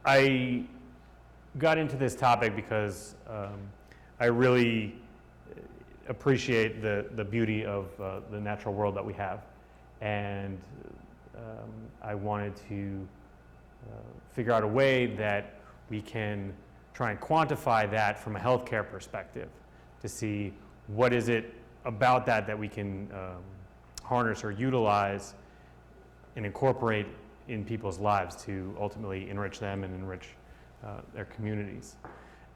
I got into this topic because I really appreciate the beauty of the natural world that we have, and I wanted to figure out a way that we can try and quantify that from a healthcare perspective to see what is it about that we can harness or utilize and incorporate in people's lives to ultimately enrich them and enrich their communities.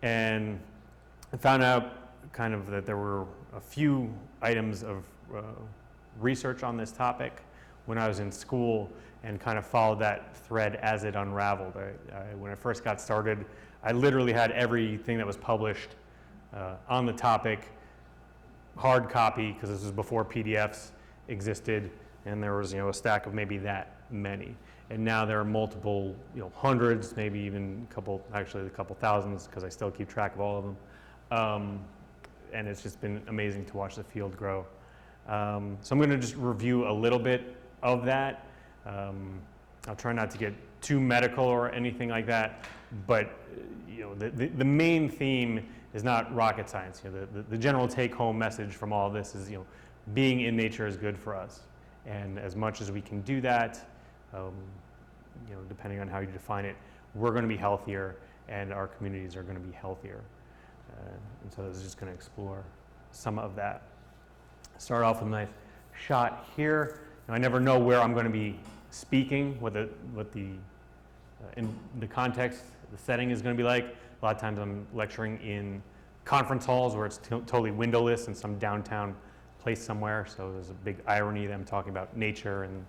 And I found out kind of that there were a few items of research on this topic when I was in school, and kind of followed that thread as it unraveled. When I first got started, I literally had everything that was published on the topic, hard copy, because this was before PDFs existed, and there was, a stack of maybe that many. And now there are multiple, hundreds, maybe even a couple thousands, because I still keep track of all of them. And it's just been amazing to watch the field grow. So I'm going to just review a little bit of that. I'll try not to get too medical or anything like that, but the main theme is not rocket science. The general take-home message from all of this is, being in nature is good for us, and as much as we can do that, depending on how you define it, we're going to be healthier, and our communities are going to be healthier. And so I was just going to explore some of that. Start off with a nice shot here. I never know where I'm going to be speaking, what the in the context, the setting is going to be like. A lot of times I'm lecturing in conference halls where it's totally windowless in some downtown place somewhere. So there's a big irony that I'm talking about nature and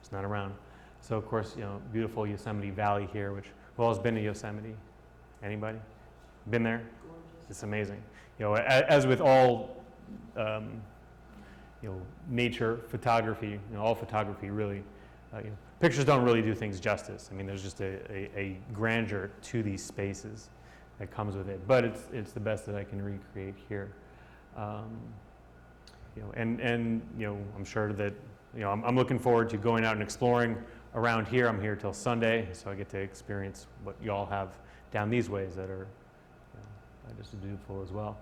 it's not around. So of course, beautiful Yosemite Valley here, which who all has been to Yosemite? Anybody? Been there? It's amazing. As with all nature photography, all photography really, pictures don't really do things justice. I mean, there's just a grandeur to these spaces that comes with it, but it's the best that I can recreate here. I'm sure that, I'm looking forward to going out and exploring around here. I'm here till Sunday, so I get to experience what y'all have down these ways that are just as beautiful as well.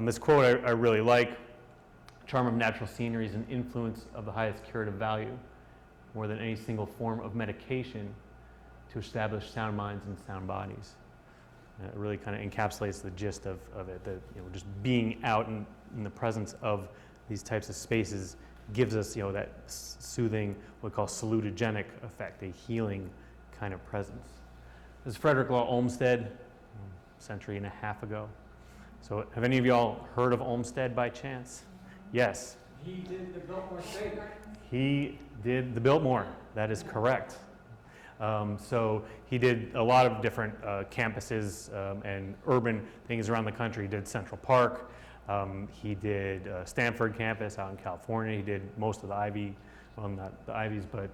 This quote I really like: "Charm of natural scenery is an influence of the highest curative value, more than any single form of medication, to establish sound minds and sound bodies." It really kind of encapsulates the gist of it, that just being out in the presence of these types of spaces gives us that soothing, what we call salutogenic effect, a healing kind of presence. This is Frederick Law Olmsted, a century and a half ago. So have any of y'all heard of Olmsted by chance? Yes. He did the Biltmore Stadium. He did the Biltmore, that is correct. So he did a lot of different campuses and urban things around the country. He did Central Park. He did Stanford campus out in California. He did most of the Ivy, well, not the Ivies, but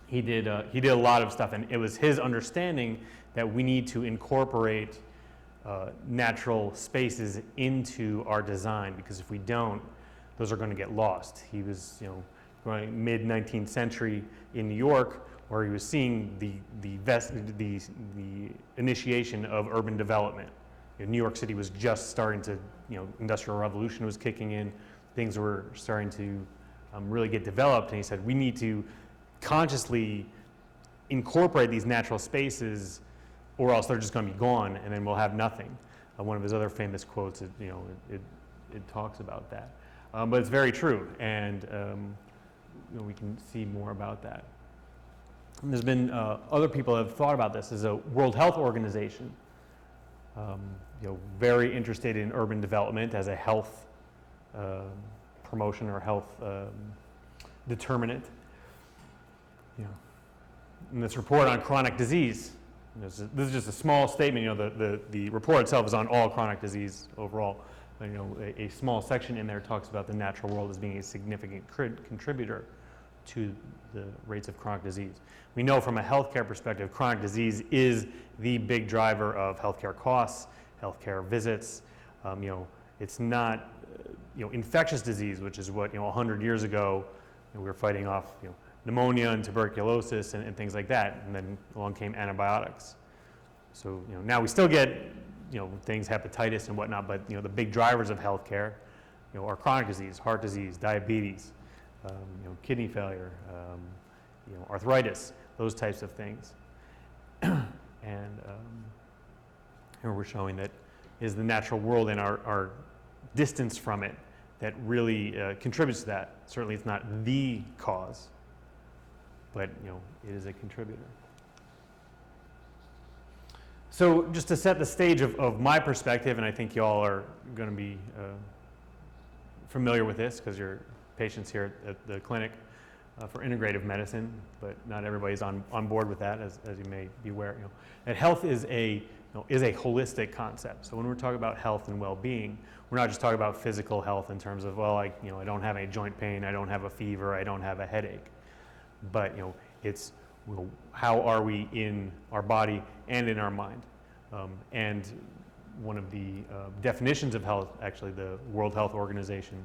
he did a lot of stuff. And it was his understanding that we need to incorporate natural spaces into our design, because if we don't, those are going to get lost. He was, going mid-19th century in New York, where he was seeing the initiation of urban development. New York City was just starting to, Industrial Revolution was kicking in, things were starting to really get developed, and he said we need to consciously incorporate these natural spaces, or else they're just going to be gone, and then we'll have nothing. One of his other famous quotes, it talks about that, but it's very true, and we can see more about that. And there's been other people that have thought about this. As a World Health Organization, very interested in urban development as a health promotion or health determinant. In this report on chronic disease, this is just a small statement. The report itself is on all chronic disease overall. But, a small section in there talks about the natural world as being a significant contributor to the rates of chronic disease. We know from a healthcare perspective, chronic disease is the big driver of healthcare costs, healthcare visits. It's not, infectious disease, which is what 100 years ago we were fighting off, pneumonia and tuberculosis and things like that. And then along came antibiotics. So now we still get things, hepatitis and whatnot, but the big drivers of healthcare are chronic disease, heart disease, diabetes, kidney failure, arthritis, those types of things. And here we're showing that is the natural world and our distance from it that really contributes to that. Certainly it's not the cause, but it is a contributor. So just to set the stage of my perspective, and I think you all are going to be familiar with this because you're patients here at the clinic for integrative medicine, but not everybody's on board with that, as you may be aware. That health is a holistic concept. So when we're talking about health and well-being, we're not just talking about physical health in terms of, well, I don't have any joint pain, I don't have a fever, I don't have a headache. But it's how are we in our body and in our mind? And one of the definitions of health, actually the World Health Organization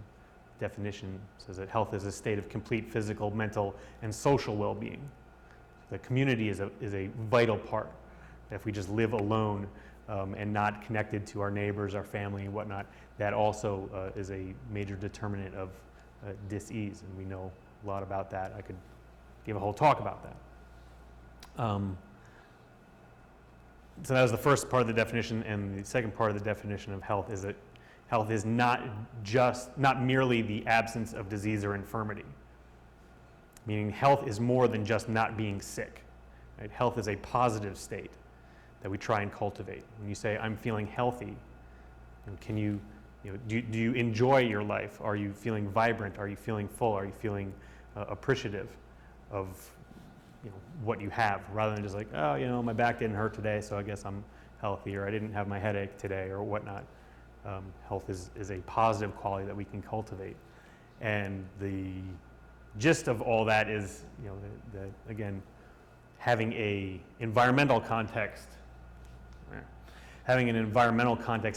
definition says that health is a state of complete physical, mental, and social well-being. The community is a vital part. If we just live alone and not connected to our neighbors, our family, and whatnot, that also is a major determinant of dis-ease, and we know a lot about that. I could give a whole talk about that. So that was the first part of the definition, and the second part of the definition of health is that health is not merely the absence of disease or infirmity. Meaning health is more than just not being sick. Right? Health is a positive state that we try and cultivate. When you say, I'm feeling healthy, can do you enjoy your life? Are you feeling vibrant? Are you feeling full? Are you feeling appreciative of what you have, rather than just like, oh, my back didn't hurt today, so I guess I'm healthy, or I didn't have my headache today, or whatnot. Health is a positive quality that we can cultivate. And the gist of all that is, again, having an environmental context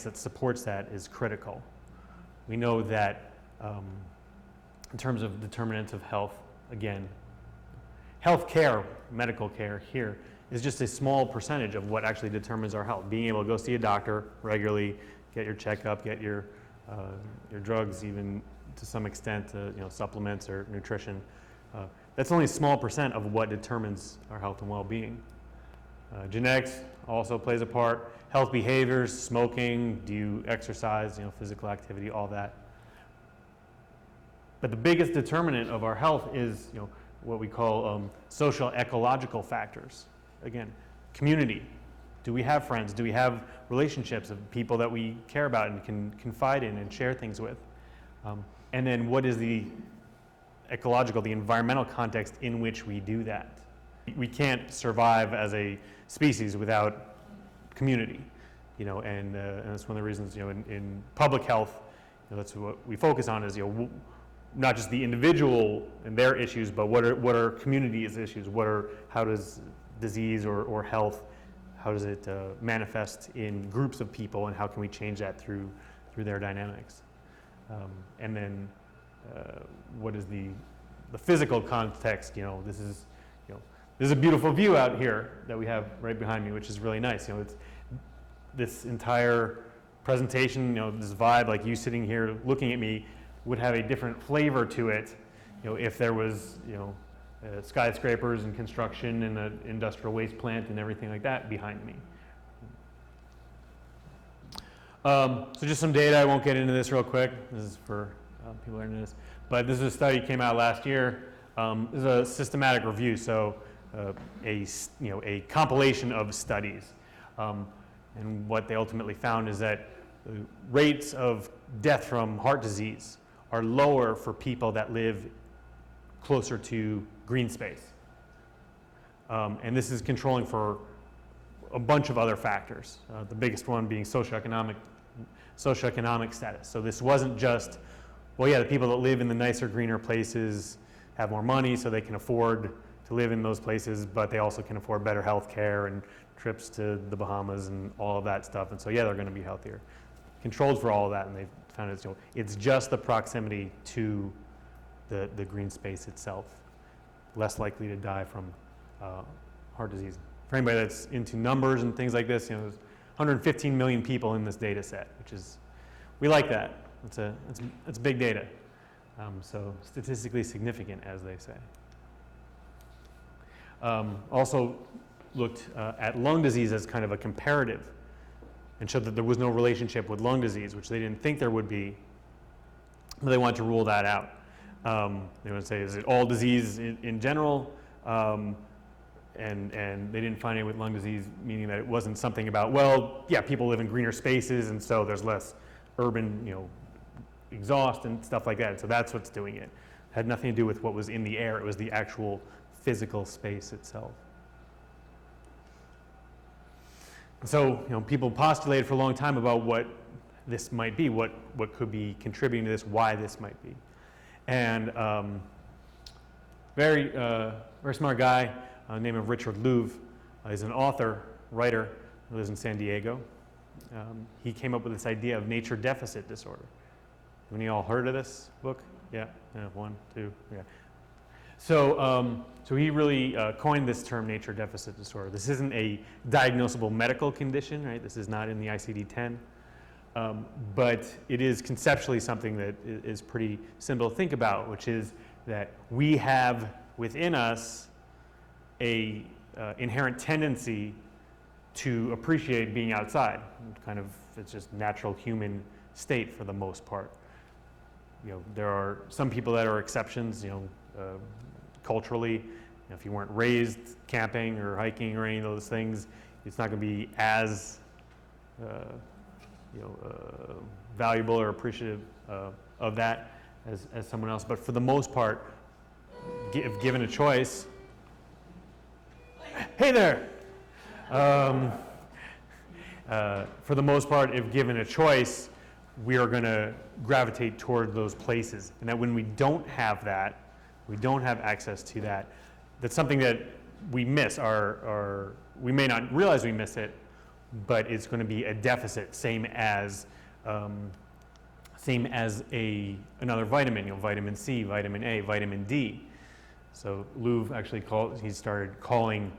that supports that is critical. We know that in terms of determinants of health, again, health care, medical care here is just a small percentage of what actually determines our health. Being able to go see a doctor regularly, get your checkup, get your drugs, even to some extent, supplements or nutrition. That's only a small percent of what determines our health and well-being. Genetics also plays a part. Health behaviors, smoking, do you exercise, physical activity, all that. But the biggest determinant of our health is, what we call social ecological factors. Again, community. Do we have friends? Do we have relationships of people that we care about and can confide in and share things with? And then what is the ecological, the environmental context in which we do that? We can't survive as a species without community, and that's one of the reasons, in public health, that's what we focus on is, not just the individual and their issues, but what are community's issues? How does disease or health, how does it manifest in groups of people, and how can we change that through their dynamics? And then what is the physical context? This is a beautiful view out here that we have right behind me, which is really nice. It's this entire presentation, this vibe, like you sitting here looking at me, would have a different flavor to it, if there was, skyscrapers and construction and an industrial waste plant and everything like that behind me. So just some data. I won't get into this real quick. This is for people that are into this. But this is a study that came out last year. This is a systematic review, so a compilation of studies. And what they ultimately found is that the rates of death from heart disease are lower for people that live closer to green space. And this is controlling for a bunch of other factors, the biggest one being socioeconomic status. So this wasn't just, the people that live in the nicer, greener places have more money, so they can afford to live in those places, but they also can afford better health care and trips to the Bahamas and all of that stuff. And so, they're going to be healthier. Controlled for all of that, and they found it's just the proximity to the green space itself. less likely to die from heart disease. For anybody that's into numbers and things like this, there's 115 million people in this data set, which is, we like that. It's big data. So statistically significant, as they say. Also looked at lung disease as kind of a comparative and showed that there was no relationship with lung disease, which they didn't think there would be, but they wanted to rule that out. They would say, is it all disease in general? And they didn't find it with lung disease, meaning that it wasn't something about, well, yeah, people live in greener spaces and so there's less urban, exhaust and stuff like that. So that's what's doing it. It had nothing to do with what was in the air. It was the actual physical space itself. And so, people postulated for a long time about what this might be, what could be contributing to this, why this might be. And very smart guy named Richard Louv is an author, writer, who lives in San Diego. He came up with this idea of nature deficit disorder. Have any of y'all heard of this book? Yeah, 1, 2, yeah. So he really coined this term, nature deficit disorder. This isn't a diagnosable medical condition, right? This is not in the ICD-10. But it is conceptually something that is pretty simple to think about, which is that we have within us a inherent tendency to appreciate being outside. It's just natural human state for the most part. There are some people that are exceptions, culturally. If you weren't raised camping or hiking or any of those things, it's not going to be as valuable or appreciative of that as someone else. But for the most part, if given a choice, hey there! For the most part, if given a choice, we are going to gravitate toward those places. And that when we don't have that, we don't have access to that, that's something that we miss. We may not realize we miss it, but it's going to be a deficit, same as another vitamin, vitamin C, vitamin A, vitamin D. So Louv actually started calling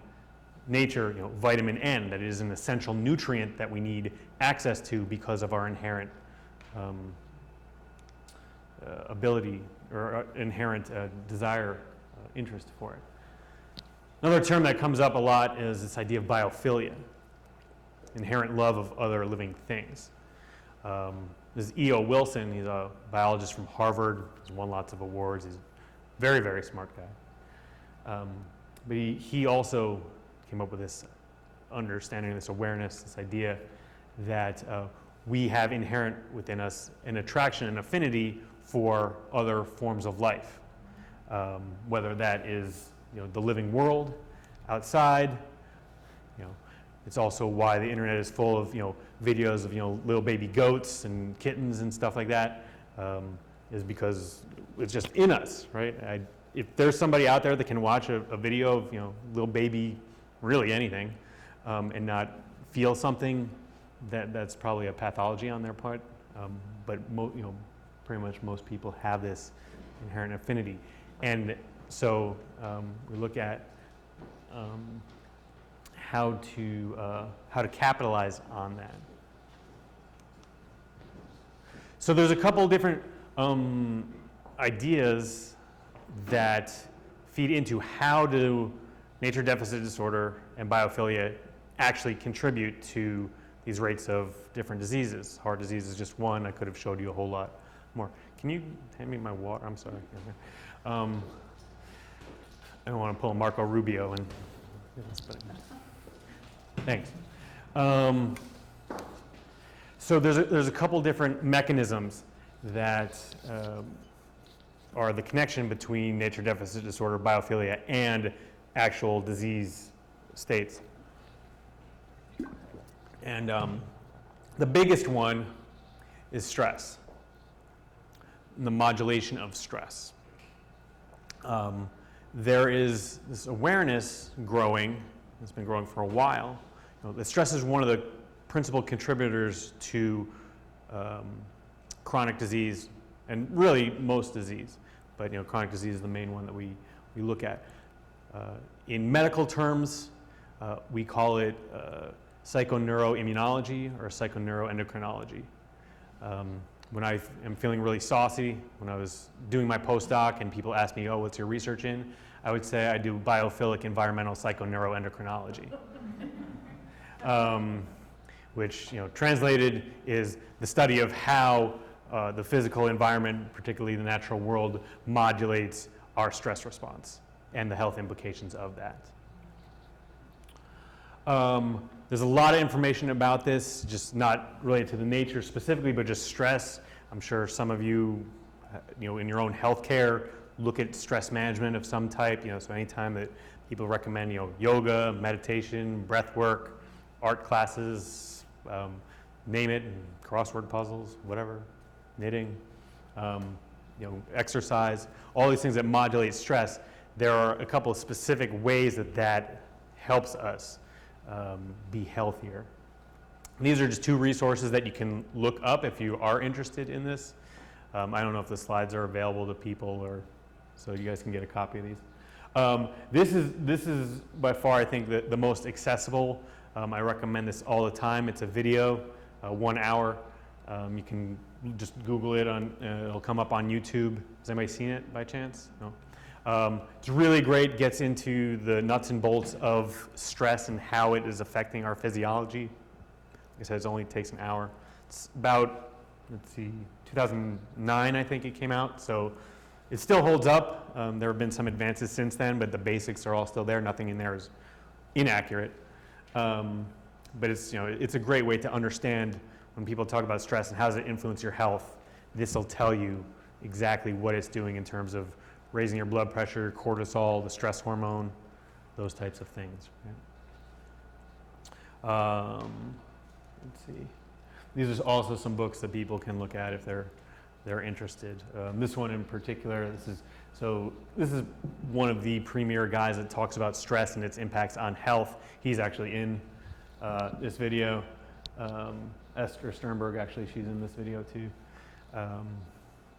nature, vitamin N, that it is an essential nutrient that we need access to because of our inherent ability or inherent desire, interest for it. Another term that comes up a lot is this idea of biophilia, inherent love of other living things. This is E.O. Wilson. He's a biologist from Harvard. He's won lots of awards. He's a very, very smart guy. But he also came up with this understanding, this awareness, this idea that we have inherent within us an attraction, an affinity for other forms of life, whether that is the living world outside. It's also why the internet is full of videos of little baby goats and kittens and stuff like that, is because it's just in us, right? If there's somebody out there that can watch a video of little baby, really anything, and not feel something, that's probably a pathology on their part. But pretty much most people have this inherent affinity, and so we look at how to capitalize on that. So there's a couple different ideas that feed into how do nature deficit disorder and biophilia actually contribute to these rates of different diseases. Heart disease is just one. I could have showed you a whole lot more. Can you hand me my water? I'm sorry. I don't want to pull a Marco Rubio and. Thanks. So there's a couple different mechanisms that are the connection between nature deficit disorder, biophilia, and actual disease states. And the biggest one is stress, the modulation of stress. There is this awareness growing, it's been growing for a while, that stress is one of the principal contributors to chronic disease, and really most disease, but chronic disease is the main one that we look at. In medical terms, we call it psychoneuroimmunology or psychoneuroendocrinology. When I am feeling really saucy, when I was doing my postdoc and people ask me, oh, what's your research in? I would say I do biophilic environmental psychoneuroendocrinology. Which, translated is the study of how the physical environment, particularly the natural world, modulates our stress response and the health implications of that. There's a lot of information about this, just not related to the nature specifically, but just stress. I'm sure some of you, in your own healthcare, look at stress management of some type. So anytime that people recommend, yoga, meditation, breath work, art classes, name it, crossword puzzles, whatever, knitting, exercise, all these things that modulate stress. There are a couple of specific ways that helps us be healthier. And these are just two resources that you can look up if you are interested in this. I don't know if the slides are available to people, or so you guys can get a copy of these. This is by far, I think, the most accessible. I recommend this all the time. It's a video, 1 hour. You can just Google it it'll come up on YouTube. Has anybody seen it by chance? No. It's really great, gets into the nuts and bolts of stress and how it is affecting our physiology. Like I said, it only takes an hour. It's about, 2009 I think it came out, so it still holds up. There have been some advances since then, but the basics are all still there. Nothing in there is inaccurate. But it's a great way to understand when people talk about stress and how does it influence your health. This will tell you exactly what it's doing in terms of raising your blood pressure, cortisol, the stress hormone, those types of things. Right? Let's see. These are also some books that people can look at if they're interested. This one in particular, this is one of the premier guys that talks about stress and its impacts on health. He's actually in this video. Esther Sternberg, actually, she's in this video too.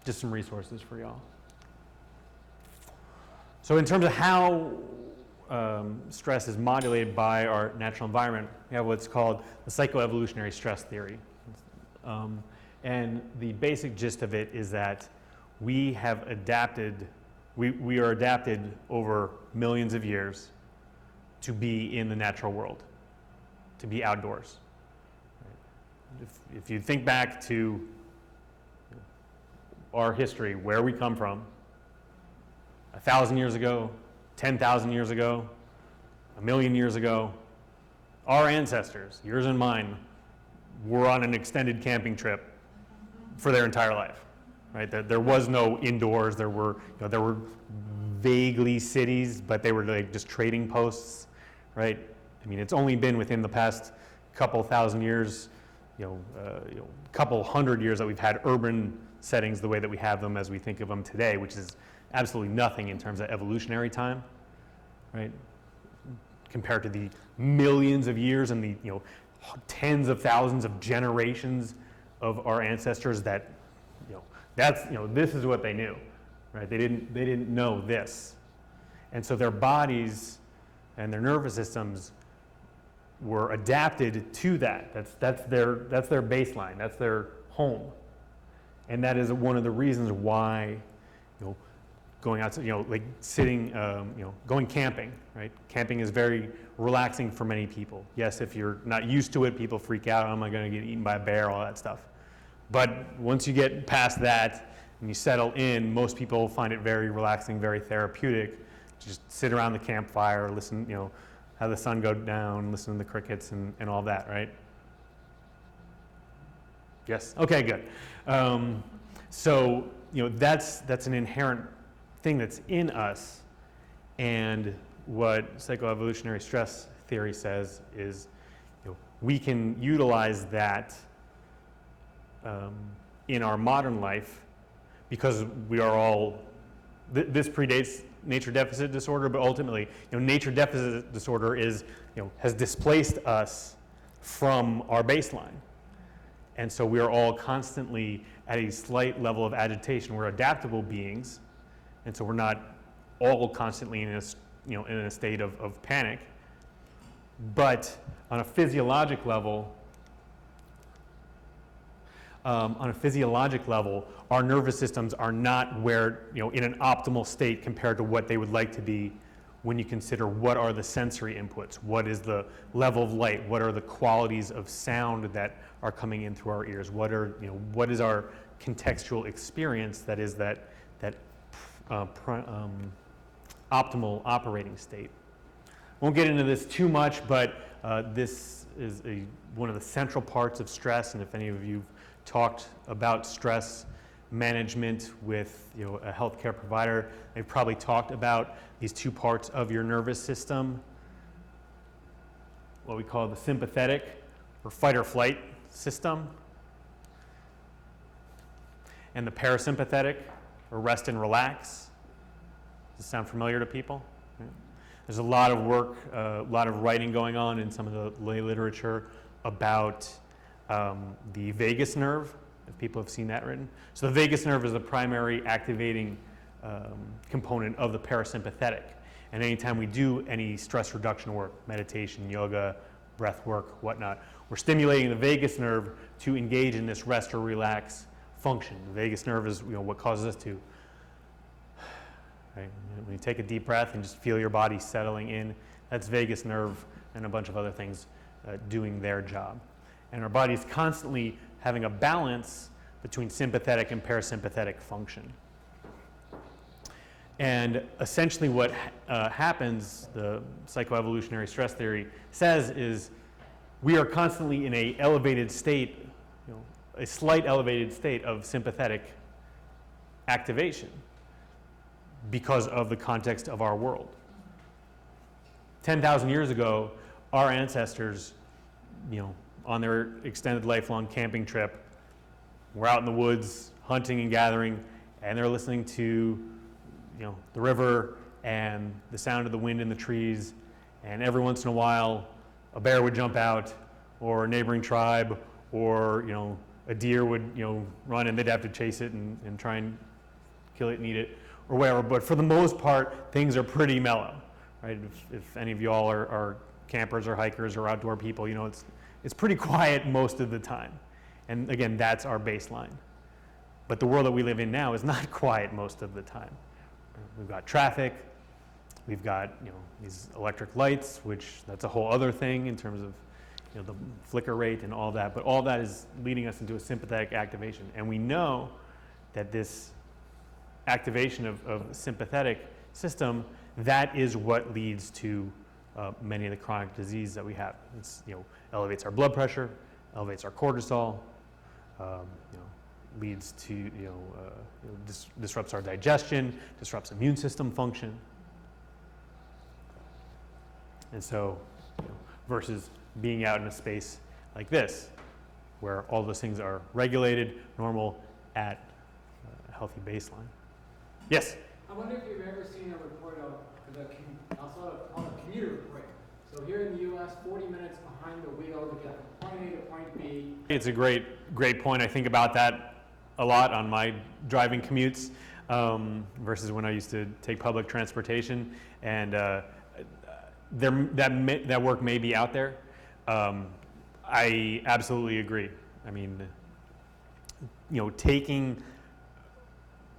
Just some resources for y'all. So in terms of how stress is modulated by our natural environment, we have what's called the psychoevolutionary stress theory. And the basic gist of it is that we have adapted, we are adapted over millions of years to be in the natural world, to be outdoors. If you think back to our history, where we come from, 1,000 years ago, 10,000 years ago, 1,000,000 years ago, our ancestors, yours and mine, were on an extended camping trip for their entire life. Right? There was no indoors. There were vaguely cities, but they were like just trading posts. Right? I mean, it's only been within the past couple thousand years, couple hundred years that we've had urban settings the way that we have them as we think of them today, which is absolutely nothing in terms of evolutionary time, right? Compared to the millions of years and the tens of thousands of generations of our ancestors that this is what they knew, right? They didn't know this, and so their bodies and their nervous systems were adapted to that. That's their baseline. That's their home, and that is one of the reasons why going out, like sitting, going camping, right? Camping is very relaxing for many people. Yes, if you're not used to it, people freak out. Am I going to get eaten by a bear? All that stuff. But once you get past that and you settle in, most people find it very relaxing, very therapeutic. Just sit around the campfire, listen, have the sun go down, listen to the crickets and all that, right? Yes. Okay. Good. So that's an inherent thing that's in us, and what psychoevolutionary stress theory says is we can utilize that in our modern life because we are all this predates nature deficit disorder, but ultimately nature deficit disorder is has displaced us from our baseline, and so we are all constantly at a slight level of agitation. We're adaptable beings. And so we're not all constantly in a in a state of panic. But on a physiologic level, our nervous systems are not where, in an optimal state compared to what they would like to be when you consider what are the sensory inputs, what is the level of light, what are the qualities of sound that are coming in through our ears, what is our contextual experience that is that optimal operating state. Won't get into this too much, but this is one of the central parts of stress, and if any of you talked about stress management with a healthcare provider, they've probably talked about these two parts of your nervous system, what we call the sympathetic or fight or flight system, and the parasympathetic or rest and relax. Does this sound familiar to people? Yeah. There's a lot of work, a lot of writing going on in some of the lay literature about the vagus nerve, if people have seen that written. So the vagus nerve is the primary activating component of the parasympathetic. And anytime we do any stress reduction work, meditation, yoga, breath work, whatnot, we're stimulating the vagus nerve to engage in this rest or relax function. The vagus nerve is what causes us to, right? When you take a deep breath and just feel your body settling in, that's vagus nerve and a bunch of other things doing their job. And our body is constantly having a balance between sympathetic and parasympathetic function. And essentially what happens, the psychoevolutionary stress theory says, is we are constantly in a elevated state, a slight elevated state of sympathetic activation because of the context of our world. 10,000 years ago, our ancestors, on their extended lifelong camping trip, were out in the woods hunting and gathering, and they're listening to the river and the sound of the wind in the trees, and every once in a while a bear would jump out, or a neighboring tribe, or a deer would run, and they'd have to chase it and try and kill it and eat it or whatever. But for the most part, things are pretty mellow, right? If any of y'all are campers or hikers or outdoor people, it's pretty quiet most of the time. And again, that's our baseline. But the world that we live in now is not quiet most of the time. We've got traffic, we've got these electric lights, which that's a whole other thing in terms of the flicker rate and all that. But all that is leading us into a sympathetic activation. And we know that this activation of the sympathetic system, that is what leads to many of the chronic disease that we have. It's elevates our blood pressure, elevates our cortisol, leads to disrupts our digestion, disrupts immune system function, and so versus being out in a space like this, where all those things are regulated, normal, at a healthy baseline. Yes. I wonder if you've ever seen a report of I'll sort of call it a commuter report. So here in the U.S., 40 minutes behind the wheel to get from point A to point B. It's a great point. I think about that a lot on my driving commutes versus when I used to take public transportation. And that work may be out there. I absolutely agree. I mean, taking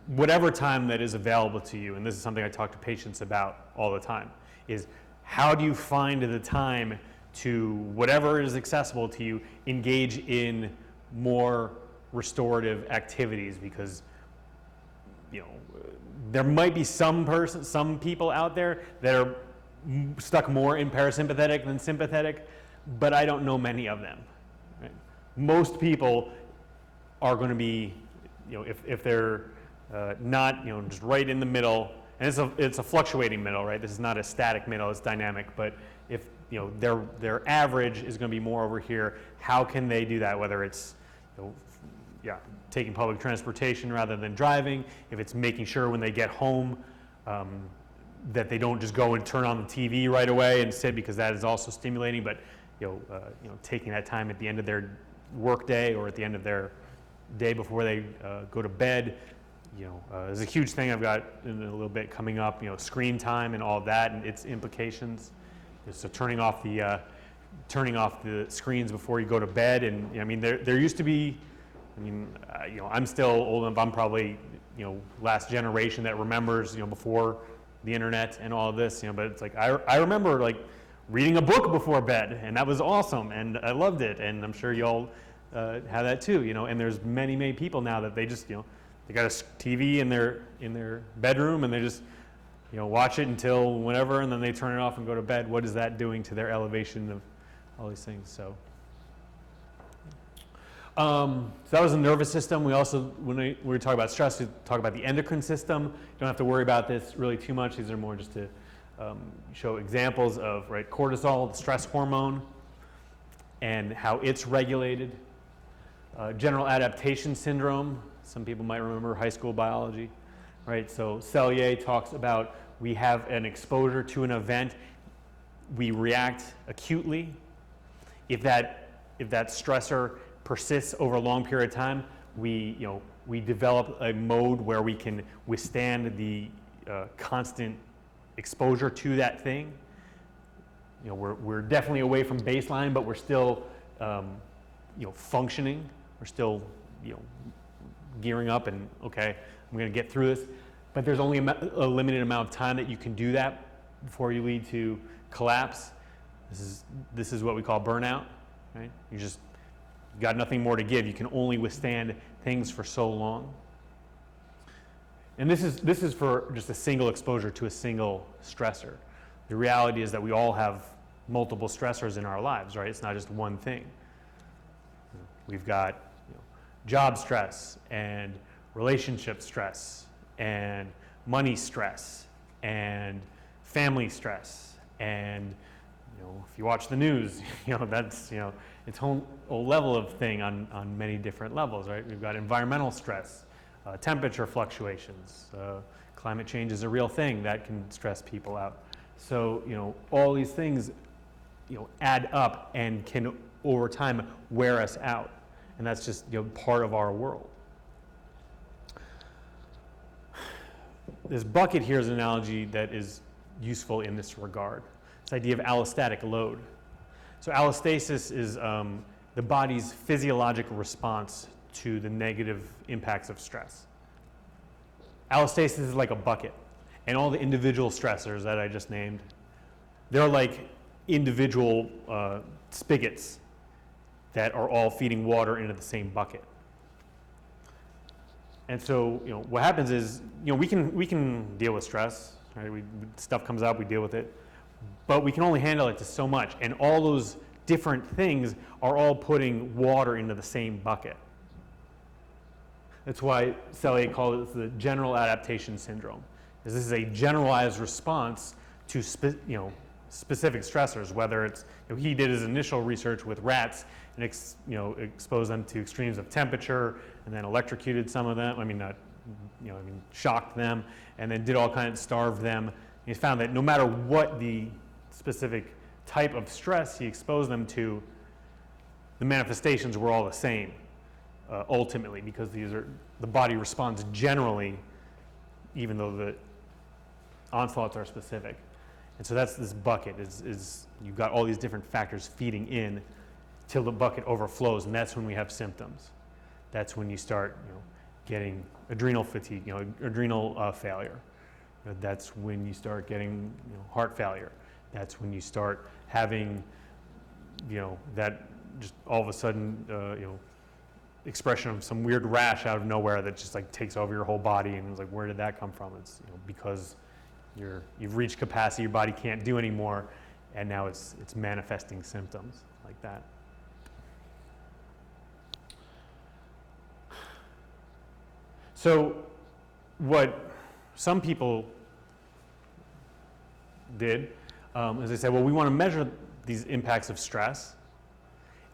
whatever time that is available to you, and this is something I talk to patients about all the time, is how do you find the time to, whatever is accessible to you, engage in more restorative activities? Because there might be some people out there that are stuck more in parasympathetic than sympathetic, but I don't know many of them. Right? Most people are going to be, if they're not, just right in the middle, and it's a fluctuating middle, right? This is not a static middle; it's dynamic. But if their average is going to be more over here, how can they do that? Whether it's taking public transportation rather than driving, if it's making sure when they get home that they don't just go and turn on the TV right away and sit, because that is also stimulating. But taking that time at the end of their work day or at the end of their day before they go to bed, there's a huge thing I've got in a little bit coming up, screen time and all of that and its implications. So turning off the screens before you go to bed, and I mean there used to be, I'm still old enough. I'm probably last generation that remembers before the internet and all of this. But it's like I remember like reading a book before bed, and that was awesome, and I loved it, and I'm sure y'all have that too. And there's many people now that they just they got a TV in their bedroom, and they just watch it until whenever, and then they turn it off and go to bed. What is that doing to their elevation of all these things? So that was the nervous system. We also, when we talk about stress, we talk about the endocrine system. You don't have to worry about this really too much. These are more just to show examples of cortisol, the stress hormone, and how it's regulated. General adaptation syndrome. Some people might remember high school biology, right? So Selye talks about we have an exposure to an event, we react acutely. If that stressor persists over a long period of time, we develop a mode where we can withstand the constant exposure to that thing. We're definitely away from baseline, but we're still functioning. We're still gearing up and okay, I'm going to get through this. But there's only a limited amount of time that you can do that before you lead to collapse. This is what we call burnout, right? You just got nothing more to give. You can only withstand things for so long. And this is for just a single exposure to a single stressor. The reality is that we all have multiple stressors in our lives, right? It's not just one thing. We've got job stress and relationship stress and money stress and family stress, and if you watch the news, that's its own level of thing on many different levels, right? We've got environmental stress, temperature fluctuations, climate change is a real thing that can stress people out. So all these things add up and can over time wear us out, and that's just part of our world. This bucket here is an analogy that is useful in this regard. This idea of allostatic load. So allostasis is the body's physiological response to the negative impacts of stress. Allostasis is like a bucket, and all the individual stressors that I just named, they're like individual spigots that are all feeding water into the same bucket. And so, what happens is, we can deal with stress, right? Stuff comes up, we deal with it, but we can only handle it to so much, and all those different things are all putting water into the same bucket. That's why Selye calls it the general adaptation syndrome, because this is a generalized response to specific stressors. Whether it's he did his initial research with rats and exposed them to extremes of temperature, and then electrocuted some of them. Shocked them, and then did all kinds, starved them. He found that no matter what the specific type of stress he exposed them to, the manifestations were all the same. Ultimately, because the body responds generally, even though the onslaughts are specific. And so that's this bucket, is you've got all these different factors feeding in till the bucket overflows, and that's when we have symptoms. That's when you start getting adrenal fatigue, adrenal failure. That's when you start getting heart failure. That's when you start having that just all of a sudden expression of some weird rash out of nowhere that just takes over your whole body, and it's where did that come from? It's because you've reached capacity your body can't do anymore, and now it's manifesting symptoms like that. So what some people did is they said, well, we want to measure these impacts of stress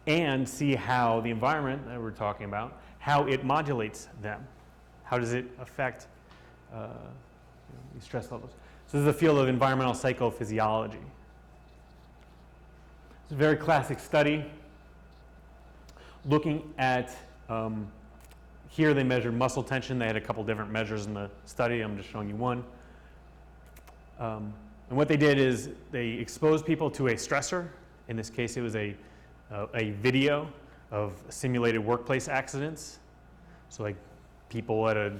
and see how the environment that we're talking about, how it modulates them. How does it affect these stress levels? So this is the field of environmental psychophysiology. It's a very classic study looking at Here they measured muscle tension. They had a couple different measures in the study. I'm just showing you one. And what they did is they exposed people to a stressor. In this case, it was a video of simulated workplace accidents. So like people at a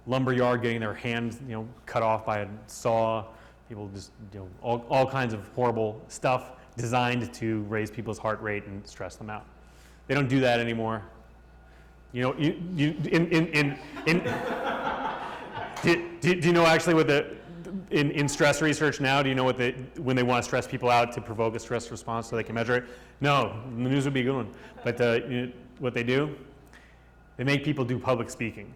lumber yard getting their hands cut off by a saw. People just all kinds of horrible stuff designed to raise people's heart rate and stress them out. They don't do that anymore. Do you know actually what in stress research now, do you know when they want to stress people out to provoke a stress response so they can measure it? No, the news would be a good one. But what they do, they make people do public speaking.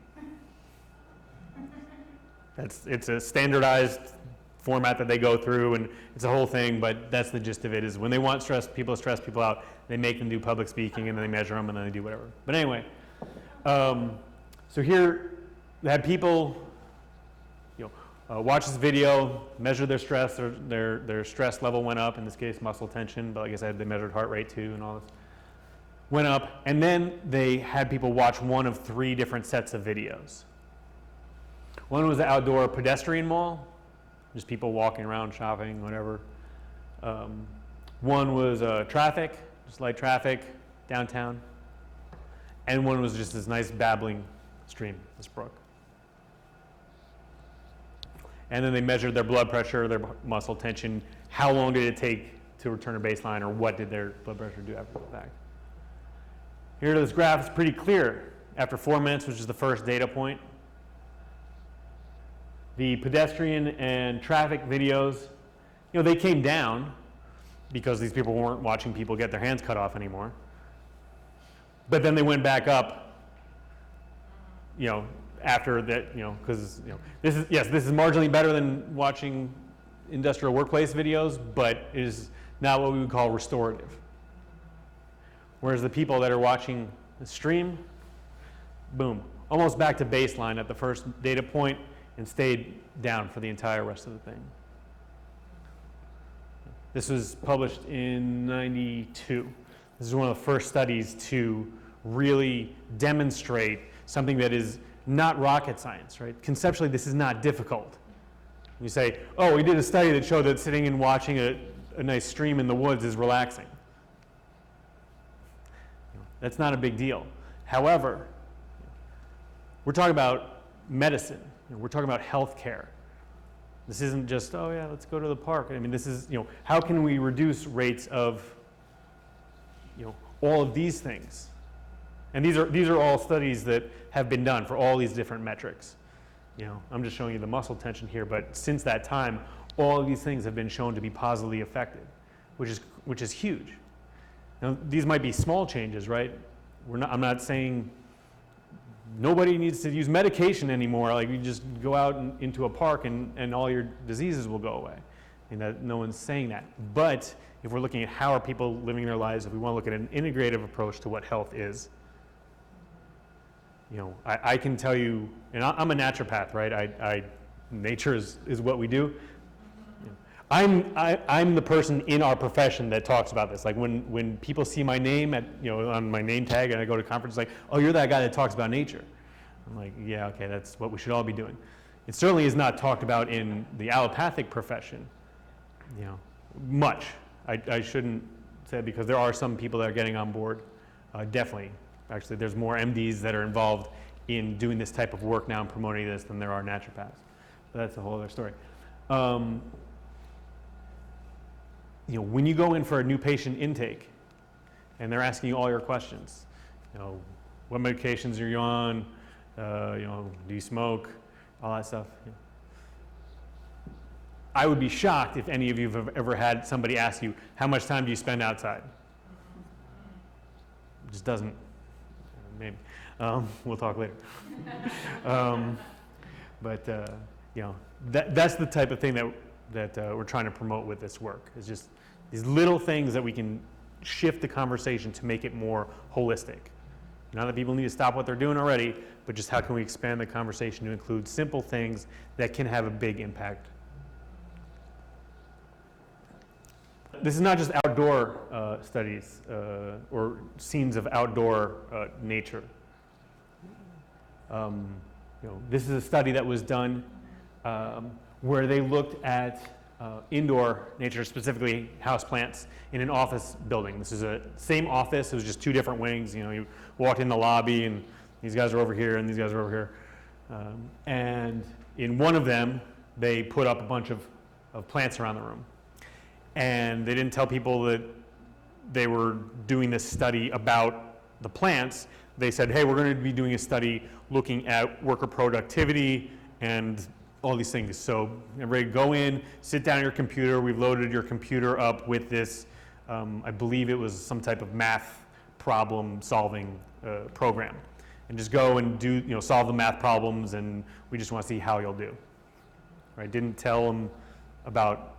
It's a standardized format that they go through, and it's a whole thing, but that's the gist of it, is when they want people to stress people out, they make them do public speaking, and then they measure them, and then they do whatever. But anyway, so here they had people watch this video, measure their stress, their stress level went up, in this case muscle tension, but like I said, they measured heart rate too and all this. Went up, and then they had people watch one of 3 different sets of videos. One was the outdoor pedestrian mall, just people walking around, shopping, whatever. One was traffic, just light traffic, downtown. And one was just this nice babbling stream, this brook. And then they measured their blood pressure, their muscle tension, how long did it take to return to baseline, or what did their blood pressure do after the fact. Here this graph is pretty clear. After 4 minutes, which is the first data point, the pedestrian and traffic videos, they came down because these people weren't watching people get their hands cut off anymore. But then they went back up, after that, because this is marginally better than watching industrial workplace videos, but it is not what we would call restorative. Whereas the people that are watching the stream, boom, almost back to baseline at the first data point and stayed down for the entire rest of the thing. This was published in '92. This is one of the first studies to really demonstrate something that is not rocket science, right? Conceptually, this is not difficult. You say, oh, we did a study that showed that sitting and watching a nice stream in the woods is relaxing. That's not a big deal. However, we're talking about medicine. We're talking about healthcare. This isn't just, oh yeah, let's go to the park. I mean, this is, how can we reduce rates of, all of these things? And these are all studies that have been done for all these different metrics. I'm just showing you the muscle tension here, but since that time, all of these things have been shown to be positively effective, which is huge. Now, these might be small changes, right? I'm not saying nobody needs to use medication anymore. Like, you just go out into a park and all your diseases will go away. No one's saying that. But if we're looking at how are people living their lives, if we want to look at an integrative approach to what health is, I can tell you, and I'm a naturopath, right? Nature is what we do. I'm the person in our profession that talks about this. Like when people see my name on my name tag and I go to conferences, like, oh, you're that guy that talks about nature. I'm like, yeah, okay, that's what we should all be doing. It certainly is not talked about in the allopathic profession, much. I shouldn't say, because there are some people that are getting on board, definitely. Actually, there's more MDs that are involved in doing this type of work now and promoting this than there are naturopaths. But that's a whole other story. When you go in for a new patient intake and they're asking you all your questions, what medications are you on, do you smoke, all that stuff. I would be shocked if any of you have ever had somebody ask you, how much time do you spend outside? It just doesn't. Maybe. We'll talk later. That's the type of thing that we're trying to promote with this work. It's just these little things that we can shift the conversation to make it more holistic. Not that people need to stop what they're doing already, but just how can we expand the conversation to include simple things that can have a big impact. This is not just outdoor studies or scenes of outdoor nature. This is a study that was done where they looked at indoor nature, specifically houseplants, in an office building. This is a same office, it was just two different wings. You walked in the lobby and these guys are over here and these guys are over here. And in one of them, they put up a bunch of plants around the room. And they didn't tell people that they were doing this study about the plants. They said, hey, we're going to be doing a study looking at worker productivity and all these things. So everybody go in, sit down at your computer. We've loaded your computer up with this, I believe it was some type of math problem solving program. And just go and do, solve the math problems, and we just want to see how you'll do. Right? Didn't tell them about,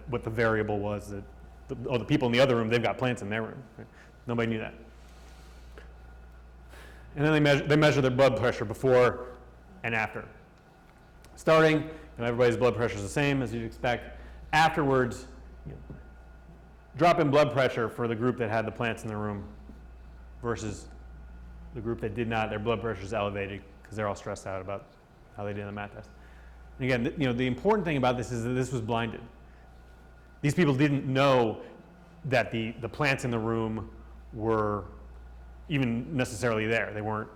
what the variable was that the people in the other room, they've got plants in their room. Right? Nobody knew that. And then they measure their blood pressure before and after. Starting, everybody's blood pressure is the same as you'd expect. Afterwards, drop in blood pressure for the group that had the plants in their room versus the group that did not. Their blood pressure is elevated because they're all stressed out about how they did on the math test. And again, the important thing about this is that this was blinded. These people didn't know that the plants in the room were even necessarily there. They weren't,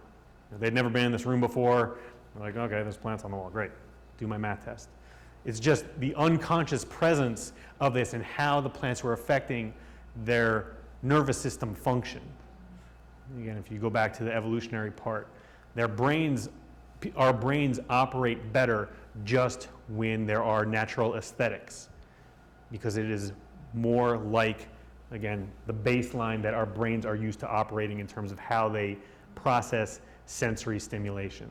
they'd never been in this room before. They're like, okay, there's plants on the wall, great, do my math test. It's just the unconscious presence of this and how the plants were affecting their nervous system function. Again, if you go back to the evolutionary part, our brains operate better just when there are natural aesthetics, because it is more like, again, the baseline that our brains are used to operating in terms of how they process sensory stimulation.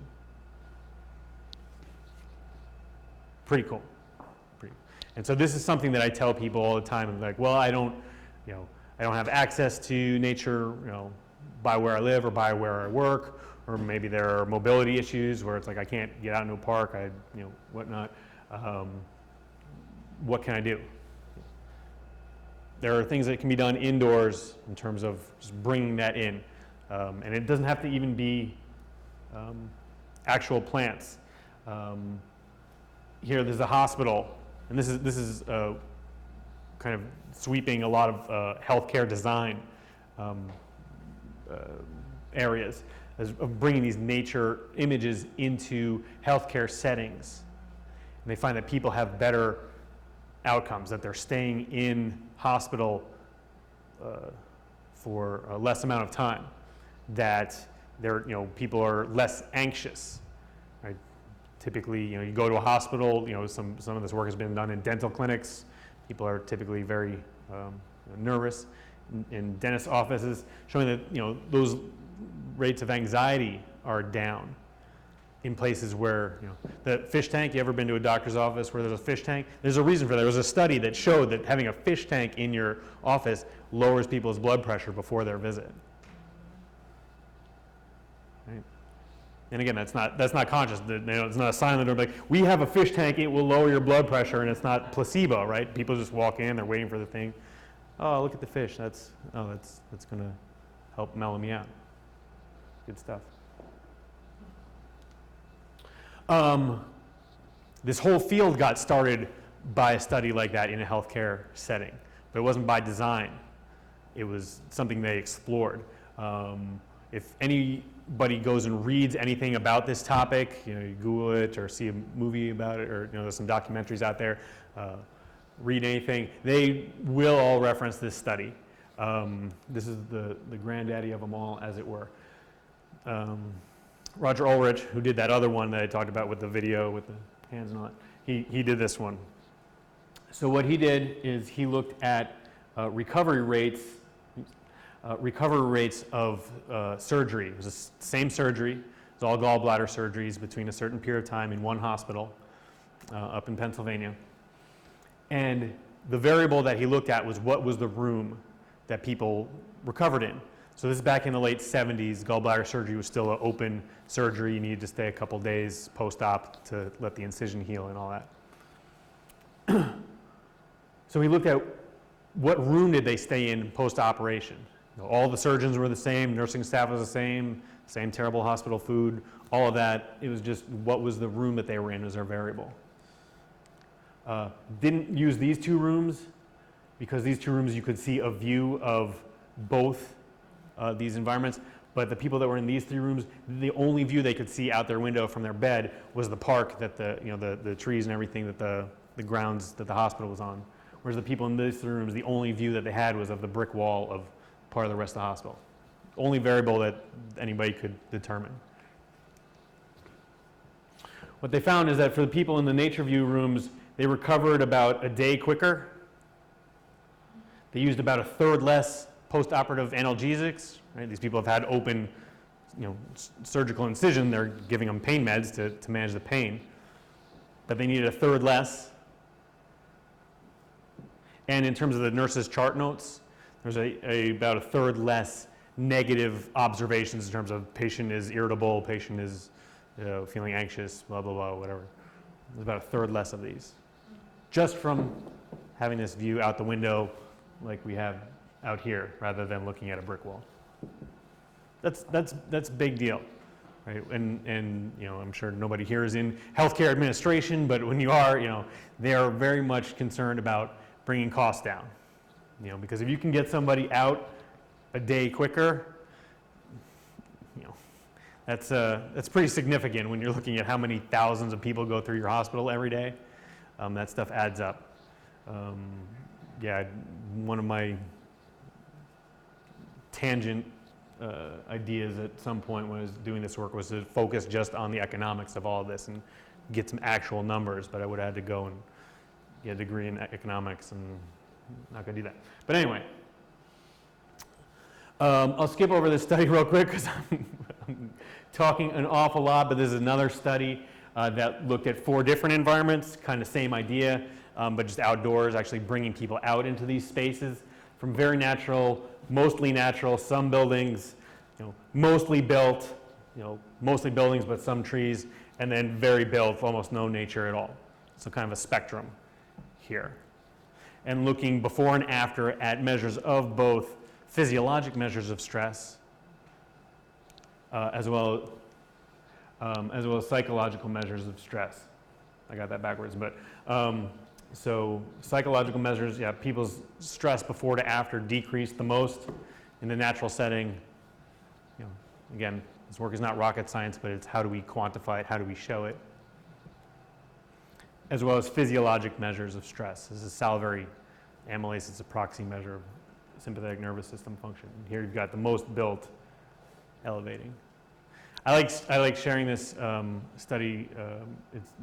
Pretty cool. And so this is something that I tell people all the time. I'm like, well, I don't have access to nature, by where I live or by where I work, or maybe there are mobility issues where it's like I can't get out into a park, whatnot. What can I do? There are things that can be done indoors in terms of just bringing that in. And it doesn't have to even be actual plants. Here, there's a hospital, and this is kind of sweeping a lot of healthcare design areas, of bringing these nature images into healthcare settings. And they find that people have better outcomes, that they're staying in hospital for a less amount of time, that people are less anxious. Right? Typically, you go to a hospital, some of this work has been done in dental clinics. People are typically very nervous in dentist offices, showing that those rates of anxiety are down in places where, the fish tank, you ever been to a doctor's office where there's a fish tank? There's a reason for that. There was a study that showed that having a fish tank in your office lowers people's blood pressure before their visit. Right? And again, that's not conscious. It's not a sign that they're like, we have a fish tank, it will lower your blood pressure, and it's not placebo, right? People just walk in, they're waiting for the thing. Oh, look at the fish. That's going to help mellow me out. Good stuff. This whole field got started by a study like that in a healthcare setting, but it wasn't by design. It was something they explored. If anybody goes and reads anything about this topic, you Google it or see a movie about it, or there's some documentaries out there, read anything, they will all reference this study. This is the granddaddy of them all, as it were. Roger Ulrich, who did that other one that I talked about with the video, with the hands and all that, he did this one. So what he did is he looked at recovery rates of surgery. It was the same surgery. It was all gallbladder surgeries between a certain period of time in one hospital up in Pennsylvania. And the variable that he looked at was what was the room that people recovered in. So this is back in the late 70s. Gallbladder surgery was still an open surgery. You needed to stay a couple days post-op to let the incision heal and all that. So he looked at what room did they stay in post-operation. all the surgeons were the same, nursing staff was the same terrible hospital food, all of that. It was just what was the room that they were in was our variable. Didn't use these two rooms because these two rooms you could see a view of both these environments, but the people that were in these three rooms, the only view they could see out their window from their bed was the park that the trees and everything that the grounds that the hospital was on. Whereas the people in these three rooms, the only view that they had was of the brick wall of part of the rest of the hospital. Only variable that anybody could determine. What they found is that for the people in the nature view rooms, they recovered about a day quicker. They used about a third less post-operative analgesics. Right? These people have had open, surgical incision. They're giving them pain meds to manage the pain, but they needed a third less. And in terms of the nurses' chart notes, there's about a third less negative observations in terms of patient is irritable, patient is feeling anxious, blah, blah, blah, whatever. There's about a third less of these. Just from having this view out the window like we have out here, rather than looking at a brick wall. That's a big deal, right? And I'm sure nobody here is in healthcare administration, but when you are, they are very much concerned about bringing costs down. Because if you can get somebody out a day quicker, that's pretty significant when you're looking at how many thousands of people go through your hospital every day. That stuff adds up. One of my tangent ideas at some point when I was doing this work was to focus just on the economics of all of this and get some actual numbers, but I would have had to go and get a degree in economics, and I'm not going to do that. But anyway, I'll skip over this study real quick because I'm talking an awful lot, but this is another study that looked at 4 different environments, kind of same idea, but just outdoors, actually bringing people out into these spaces from very natural, mostly natural, some buildings, mostly built, mostly buildings but some trees, and then very built, almost no nature at all. So kind of a spectrum here. And looking before and after at measures of both physiologic measures of stress as well as psychological measures of stress. I got that backwards, but so psychological measures, people's stress before to after decreased the most in the natural setting. Again, this work is not rocket science, but it's how do we quantify it, how do we show it, as well as physiologic measures of stress. This is salivary amylase. It's a proxy measure of sympathetic nervous system function. Here you've got the most built elevating. I like sharing this study it's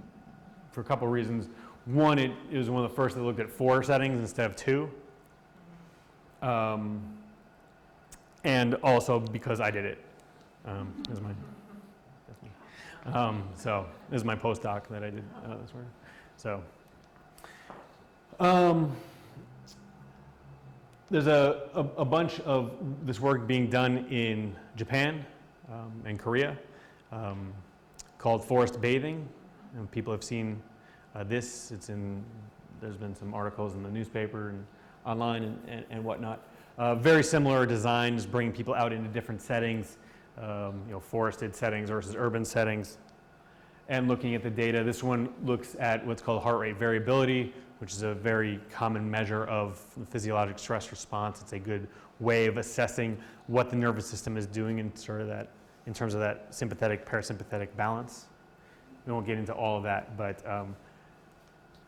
for a couple of reasons. One, it was one of the first that looked at 4 settings instead of 2. And also because I did it. That's me. So this is my postdoc that I did this work. So there's a bunch of this work being done in Japan and Korea called forest bathing. And people have seen this. There's been some articles in the newspaper and online and whatnot. Very similar designs, bringing people out into different settings, forested settings versus urban settings. And looking at the data, this one looks at what's called heart rate variability, which is a very common measure of the physiologic stress response. It's a good way of assessing what the nervous system is doing in terms of that sympathetic parasympathetic balance. We won't get into all of that, but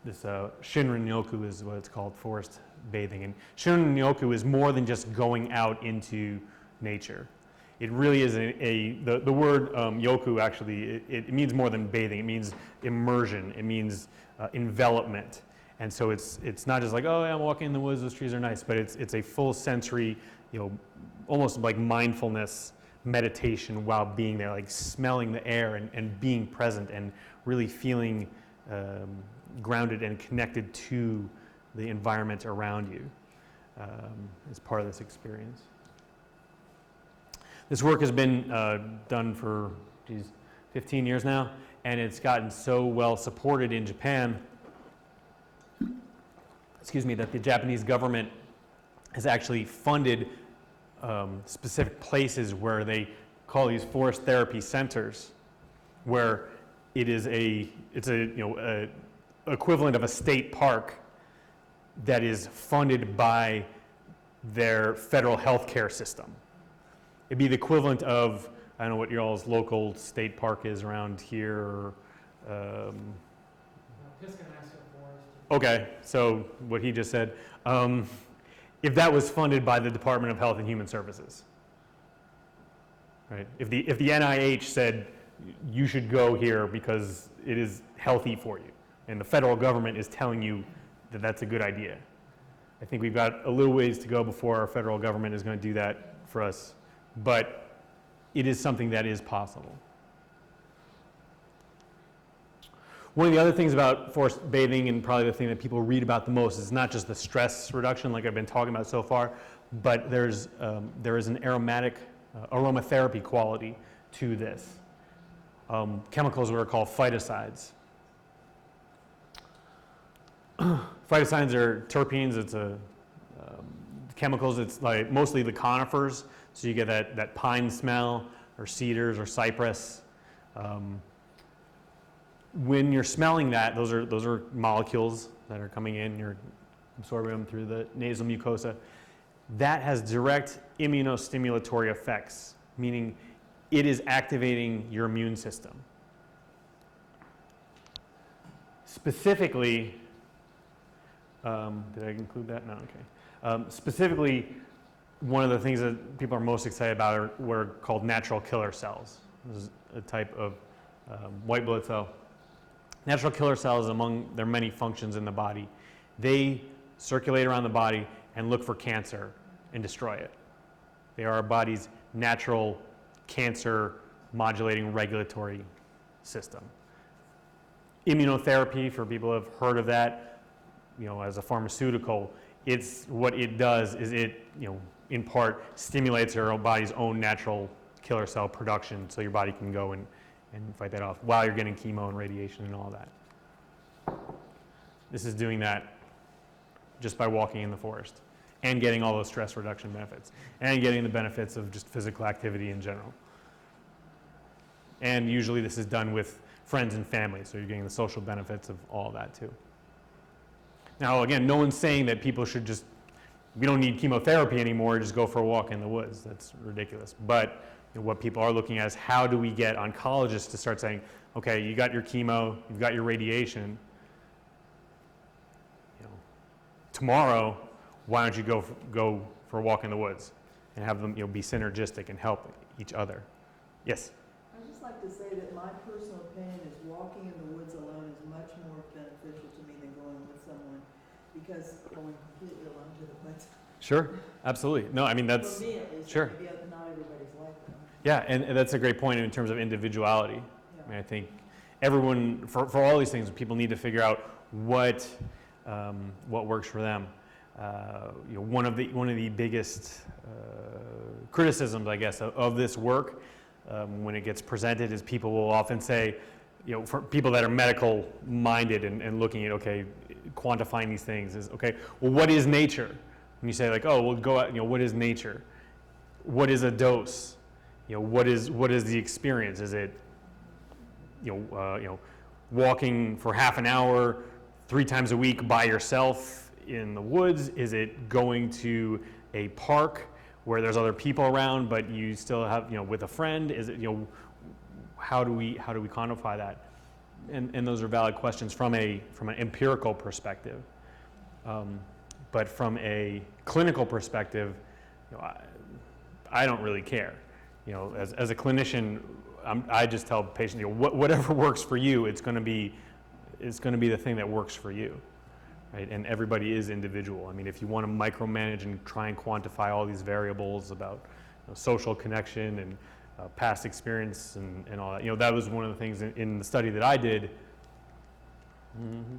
this Shinrin-yoku is what it's called, forest bathing. And Shinrin-yoku is more than just going out into nature. It really is the word yoku actually, it means more than bathing. It means immersion. It means envelopment. And so it's not just like, oh, yeah, I'm walking in the woods, those trees are nice, but it's a full sensory, almost like mindfulness meditation while being there, like smelling the air and being present and really feeling grounded and connected to the environment around you as part of this experience. This work has been done for 15 years now, and it's gotten so well supported in Japan, that the Japanese government has actually funded specific places where they call these forest therapy centers, where it's a equivalent of a state park that is funded by their federal health care system. It'd be the equivalent of, I don't know what y'all's local state park is around here, or, Piscanaska Forest. okay, so what he just said, if that was funded by the Department of Health and Human Services, right? If the NIH said you should go here because it is healthy for you, and the federal government is telling you that that's a good idea. I think we've got a little ways to go before our federal government is going to do that for us, but it is something that is possible. One of the other things about forest bathing, and probably the thing that people read about the most, is not just the stress reduction like I've been talking about so far, but there is an aromatic aromatherapy quality to this. Chemicals that are called phytosides. Phytosides are terpenes. It's chemicals. It's like mostly the conifers, so you get that pine smell, or cedars, or cypress. When you're smelling that, those are molecules that are coming in. You're absorbing them through the nasal mucosa. That has direct immunostimulatory effects, meaning it is activating your immune system. Specifically, did I include that? No, okay. Specifically, one of the things that people are most excited about are what are called natural killer cells. This is a type of white blood cell. Natural killer cells, among their many functions in the body, they circulate around the body and look for cancer and destroy it. They are our body's natural cancer modulating regulatory system. Immunotherapy, for people who have heard of that, as a pharmaceutical, what it does is it, in part stimulates your body's own natural killer cell production, so your body can go and fight that off while you're getting chemo and radiation and all that. This is doing that just by walking in the forest and getting all those stress reduction benefits and getting the benefits of just physical activity in general. And usually this is done with friends and family, so you're getting the social benefits of all that too. Now again, no one's saying that people should we don't need chemotherapy anymore, just go for a walk in the woods. That's ridiculous. But what people are looking at is, how do we get oncologists to start saying, okay, you got your chemo, you've got your radiation, tomorrow, why don't you go for a walk in the woods and have them be synergistic and help each other. Yes? I'd just like to say that my personal opinion is walking in the woods alone is much more beneficial to me than going with someone, because going completely alone to the woods. Sure, absolutely. No, I mean that's, for me at least, sure. maybe not everybody's like that. Yeah, and that's a great point in terms of individuality. Yeah. I mean, I think everyone, for all these things, people need to figure out what works for them. One of the biggest criticisms, I guess, of this work when it gets presented is people will often say, for people that are medical minded and looking at, okay, quantifying these things is, okay, well, what is nature? When you say like, oh, we'll go out, what is nature? What is a dose? What is the experience? Is it, walking for half an hour 3 times a week by yourself in the woods? Is it going to a park where there's other people around, but you still have, with a friend? Is it, how do we quantify that? And those are valid questions from an empirical perspective. But from a clinical perspective, I don't really care. As a clinician, I just tell patients, whatever works for you, it's going to be the thing that works for you, right? And everybody is individual. I mean, if you want to micromanage and try and quantify all these variables about social connection and past experience and all that, that was one of the things in the study that I did. In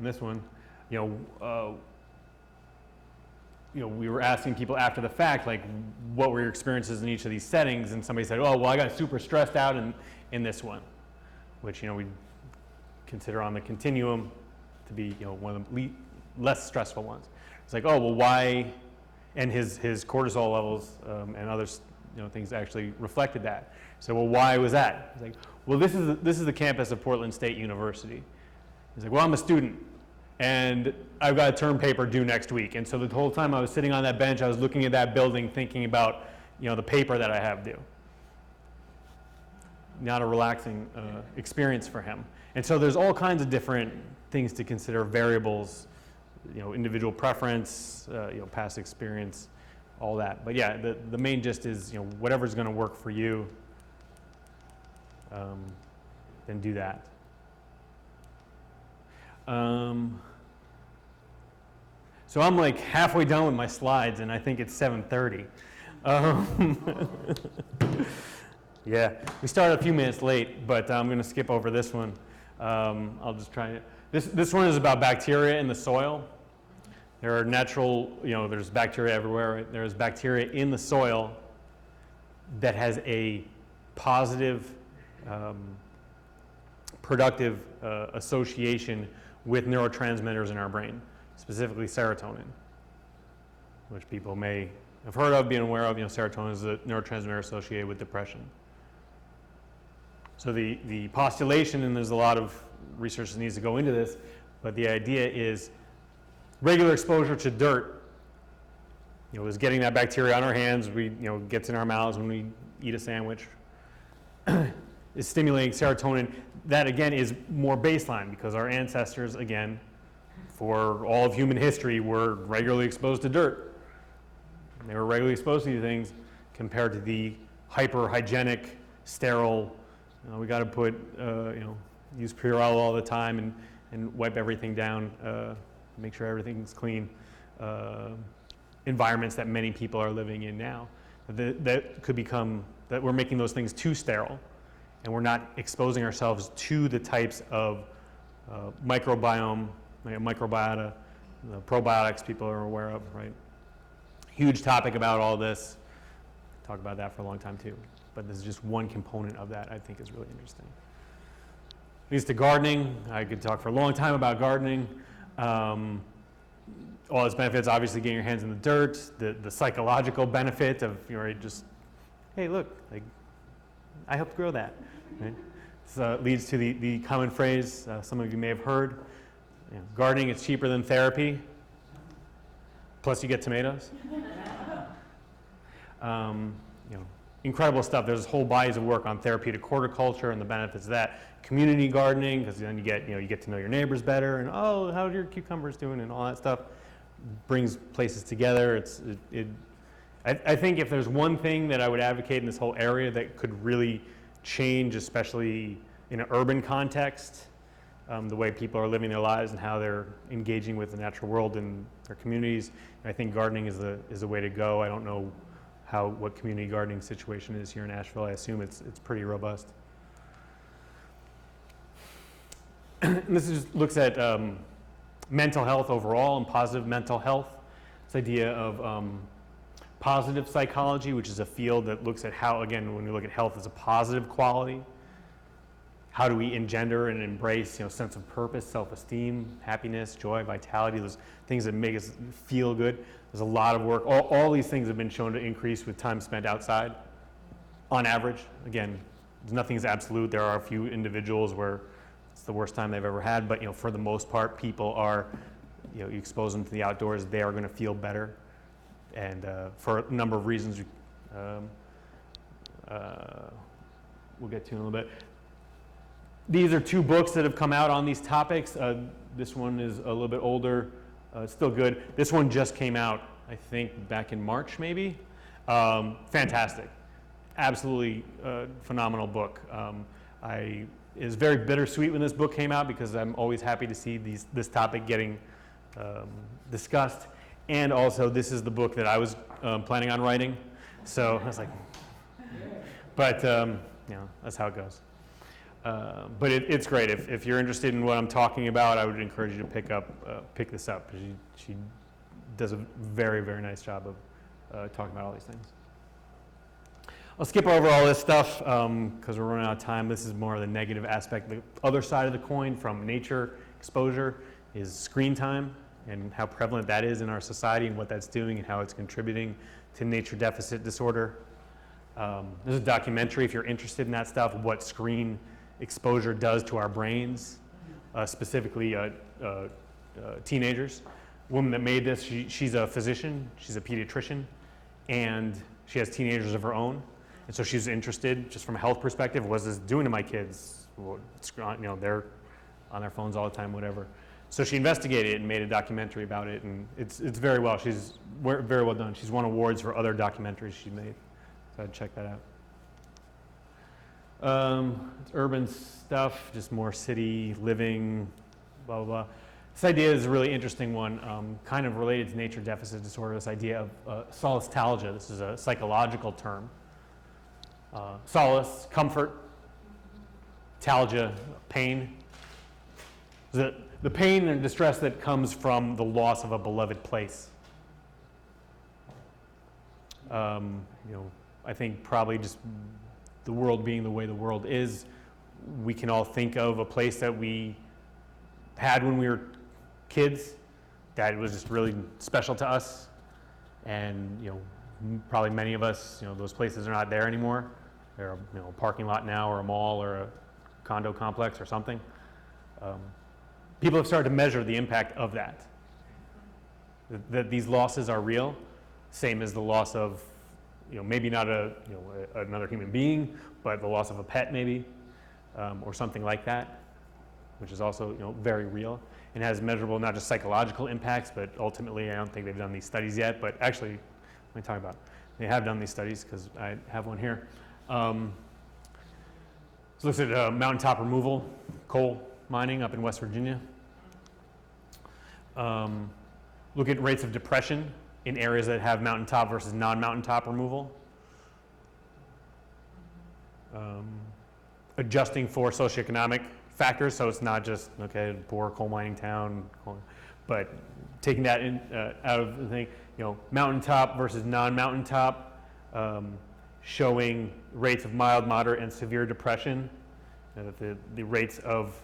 this one, we were asking people after the fact, like, what were your experiences in each of these settings? And somebody said, oh, well, I got super stressed out in this one, which, we consider on the continuum to be, one of the less stressful ones. It's like, oh, well, why? and his cortisol levels and other things actually reflected that. So, well, why was that? He's like, well, this is the campus of Portland State University. He's like, well, I'm a student, and I've got a term paper due next week. And so the whole time I was sitting on that bench, I was looking at that building, thinking about the paper that I have due. Not a relaxing experience for him. And so there's all kinds of different things to consider, variables, individual preference, past experience, all that. But yeah, the main gist is, whatever's going to work for you, then do that. So I'm like halfway done with my slides, and I think it's 7:30. Yeah, we started a few minutes late, but I'm going to skip over this one. I'll just try it. This one is about bacteria in the soil. There are natural, there's bacteria everywhere, right? There's bacteria in the soil that has a positive, productive association with neurotransmitters in our brain, specifically serotonin, which people may have heard of, been aware of. Serotonin is a neurotransmitter associated with depression. So the postulation, and there's a lot of research that needs to go into this, but the idea is regular exposure to dirt, is getting that bacteria on our hands, gets in our mouths when we eat a sandwich, is stimulating serotonin. That again is more baseline because our ancestors, again, for all of human history, were regularly exposed to dirt. They were regularly exposed to these things compared to the hyper-hygienic, sterile, we got to put, use Purell all the time and wipe everything down, make sure everything's clean, environments that many people are living in now. That could become, that we're making those things too sterile, and we're not exposing ourselves to the types of microbiome, microbiota, the probiotics people are aware of, right? Huge topic about all this. Talk about that for a long time too. But this is just one component of that I think is really interesting. Leads to gardening. I could talk for a long time about gardening. All its benefits, obviously getting your hands in the dirt, the psychological benefit of just, hey, look, like I helped grow that. Right? So it leads to the common phrase some of you may have heard, gardening is cheaper than therapy, plus you get tomatoes. Incredible stuff. There's whole bodies of work on therapeutic horticulture and the benefits of that. Community gardening, because then you get to know your neighbors better, and how are your cucumbers doing, and all that stuff. Brings places together. I think if there's one thing that I would advocate in this whole area that could really change, especially in an urban context, the way people are living their lives and how they're engaging with the natural world and their communities, I think gardening is the way to go. I don't know what community gardening situation is here in Asheville. I assume it's pretty robust. And this just looks at mental health overall and positive mental health. This idea of positive psychology, which is a field that looks at how, again, when we look at health as a positive quality, how do we engender and embrace, sense of purpose, self-esteem, happiness, joy, vitality, those things that make us feel good. There's a lot of work. All these things have been shown to increase with time spent outside, on average. Again, nothing is absolute. There are a few individuals where it's the worst time they've ever had, but for the most part, people are, you expose them to the outdoors, they are going to feel better, and for a number of reasons, we'll get to in a little bit. These are two books that have come out on these topics. This one is a little bit older. It's still good. This one just came out, I think, back in March, maybe. Fantastic. Absolutely phenomenal book. It was very bittersweet when this book came out because I'm always happy to see this topic getting discussed. And also, this is the book that I was planning on writing. So I was like, but that's how it goes. But it's great. If you're interested in what I'm talking about, I would encourage you to pick this up, because she does a very, very nice job of talking about all these things. I'll skip over all this stuff because we're running out of time. This is more of the negative aspect. The other side of the coin from nature exposure is screen time. and how prevalent that is in our society and what that's doing and how it's contributing to nature deficit disorder. There's a documentary, if you're interested in that stuff, what screen exposure does to our brains, specifically teenagers. Woman that made this, she's a physician, she's a pediatrician, and she has teenagers of her own. And so she's interested, just from a health perspective, what's this doing to my kids? Well, they're on their phones all the time, whatever. So she investigated it and made a documentary about it, and it's very well. She's very well done. She's won awards for other documentaries she made. So I'd check that out. It's urban stuff, just more city living, blah, blah, blah. This idea is a really interesting one, kind of related to nature deficit disorder, this idea of solastalgia. This is a psychological term. Solace, comfort, talgia, pain. The pain and distress that comes from the loss of a beloved place. I think probably just the world being the way the world is, we can all think of a place that we had when we were kids that it was just really special to us, and probably many of us, those places are not there anymore. They're a parking lot now, or a mall, or a condo complex, or something. People have started to measure the impact of that. That these losses are real, same as the loss of, maybe not another human being, but the loss of a pet maybe, or something like that, which is also very real and has measurable not just psychological impacts, but ultimately I don't think they've done these studies yet. But actually, let me talk about it. They have done these studies because I have one here. So looks at mountaintop removal, coal mining up in West Virginia. Look at rates of depression in areas that have mountaintop versus non-mountaintop removal. Adjusting for socioeconomic factors, so it's not just, poor coal mining town, but taking that out of the thing, mountaintop versus non-mountaintop, showing rates of mild, moderate, and severe depression. That the rates of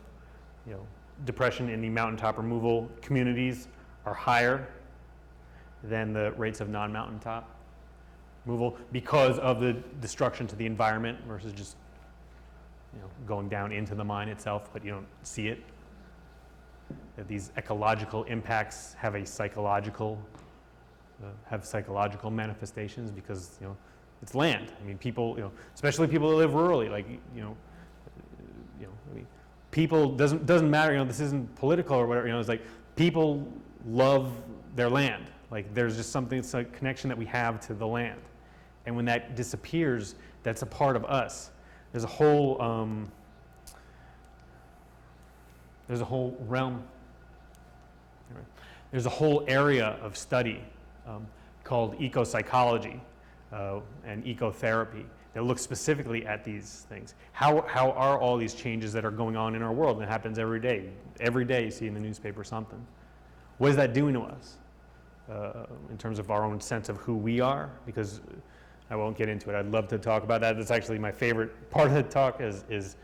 depression in the mountaintop removal communities are higher than the rates of non-mountaintop removal because of the destruction to the environment versus just going down into the mine itself, but you don't see it. That these ecological impacts have a psychological manifestations because it's land. I mean, people, especially people that live rurally, people doesn't matter. This isn't political or whatever. It's like people love their land. Like there's just something. It's a connection that we have to the land, and when that disappears, that's a part of us. There's a whole realm. There's a whole area of study called ecopsychology and ecotherapy that looks specifically at these things. How are all these changes that are going on in our world? And it happens every day. Every day you see in the newspaper something. What is that doing to us in terms of our own sense of who we are? Because I won't get into it. I'd love to talk about that. That's actually my favorite part of the talk is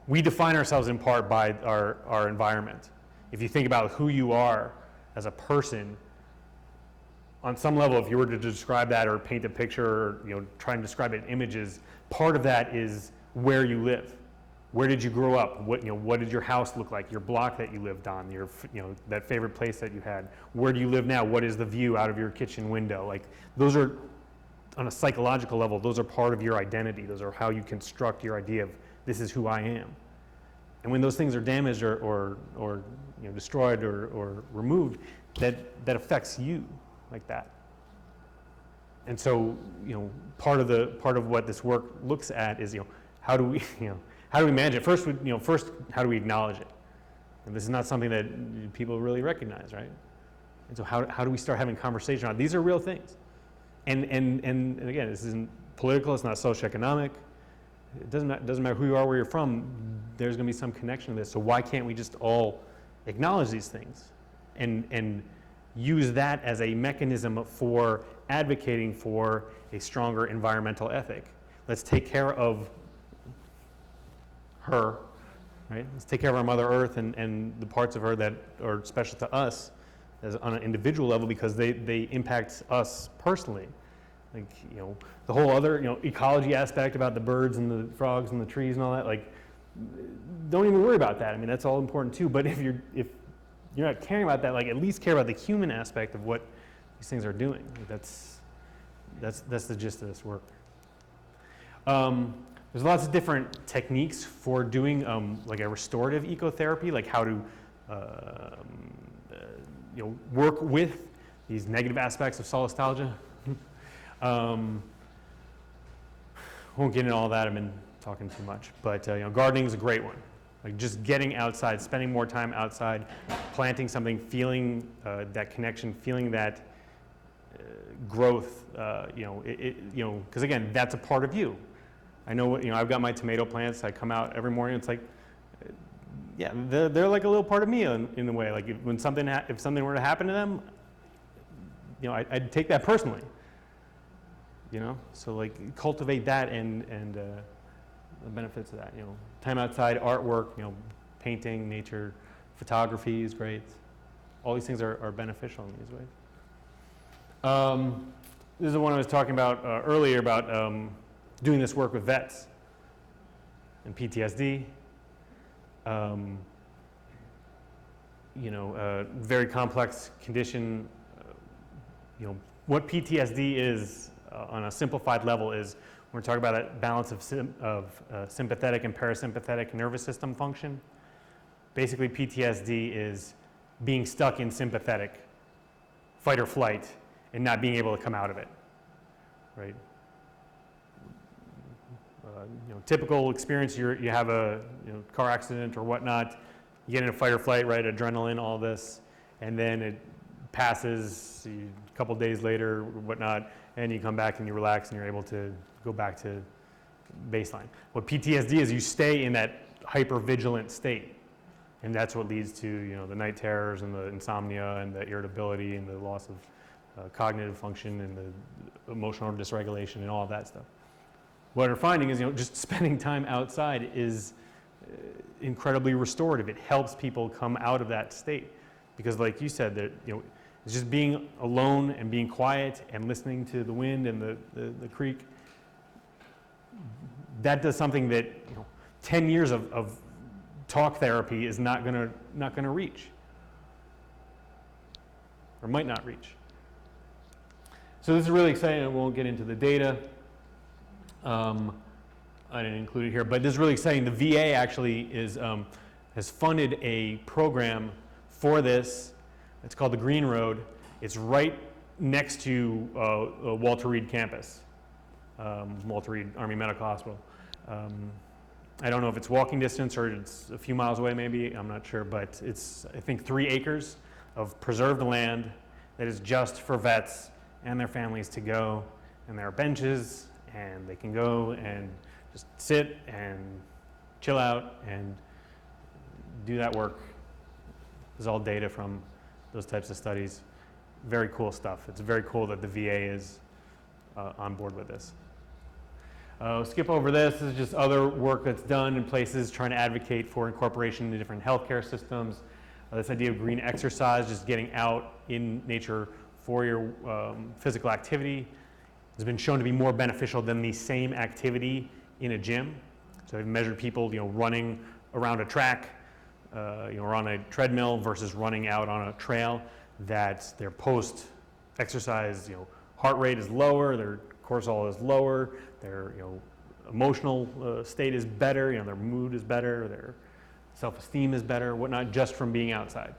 we define ourselves in part by our environment. If you think about who you are as a person, on some level, if you were to describe that or paint a picture or try and describe it in images, part of that is where you live. Where did you grow up? What did your house look like? Your block that you lived on, your that favorite place that you had. Where do you live now? What is the view out of your kitchen window? Like those are, on a psychological level, those are part of your identity. Those are how you construct your idea of this is who I am. And when those things are damaged or destroyed or removed, that affects you like that. And so part of what this work looks at is how do we manage it? First, how do we acknowledge it? And this is not something that people really recognize, right? And so how do we start having conversation on it? These are real things. And again, this isn't political, it's not socioeconomic. It doesn't matter who you are, where you're from, there's going to be some connection to this. So why can't we just all acknowledge these things and use that as a mechanism for advocating for a stronger environmental ethic? Let's take care of her, right? Let's take care of our Mother Earth and the parts of her that are special to us as on an individual level because they impact us personally. Like, the whole other, ecology aspect about the birds and the frogs and the trees and all that, like, don't even worry about that. I mean, that's all important too. But if you're not caring about that, like, at least care about the human aspect of what these things are doing. Like, that's the gist of this work. There's lots of different techniques for doing like a restorative ecotherapy, like how to work with these negative aspects of solastalgia. Won't get into all that. I've been talking too much, but gardening is a great one. Like just getting outside, spending more time outside, planting something, feeling that connection, feeling that growth. Because again, that's a part of you. I know, I've got my tomato plants. I come out every morning. It's like, yeah, they're like a little part of me in a way. Like if something were to happen to them, I'd take that personally. So like cultivate that and the benefits of that. Time outside, artwork, painting, nature, photography is great. All these things are beneficial in these ways. This is the one I was talking about earlier about doing this work with vets and PTSD. Very complex condition. What PTSD is on a simplified level is we're talking about that balance of sympathetic and parasympathetic nervous system function. Basically, PTSD is being stuck in sympathetic, fight or flight, and not being able to come out of it, right? Typical experience, you have a car accident or whatnot, you get in a fight or flight, right, adrenaline, all this, and then it passes a couple days later or whatnot, and you come back and you relax and you're able to go back to baseline. What PTSD is, you stay in that hyper-vigilant state, and that's what leads to the night terrors and the insomnia and the irritability and the loss of cognitive function and the emotional dysregulation and all of that stuff. What we're finding is, just spending time outside is incredibly restorative. It helps people come out of that state because, like you said, that it's just being alone and being quiet and listening to the wind and the creek. That does something that 10 years of talk therapy is not gonna reach, or might not reach. So this is really exciting. I won't get into the data. I didn't include it here, but this is really exciting. The VA actually has funded a program for this. It's called the Green Road. It's right next to Walter Reed campus, Walter Reed Army Medical Hospital. I don't know if it's walking distance or it's a few miles away maybe, I'm not sure, but it's, I think, 3 acres of preserved land that is just for vets and their families to go, and there are benches and they can go and just sit and chill out and do that work. There's all data from those types of studies. Very cool stuff. It's very cool that the VA is on board with this. Skip over this. This is just other work that's done in places trying to advocate for incorporation into different healthcare systems. This idea of green exercise, just getting out in nature for your physical activity, has been shown to be more beneficial than the same activity in a gym. So they've measured people, running around a track, or on a treadmill versus running out on a trail, that their post-exercise, heart rate is lower, their cortisol is lower, their emotional state is better, their mood is better, their self-esteem is better, whatnot, just from being outside.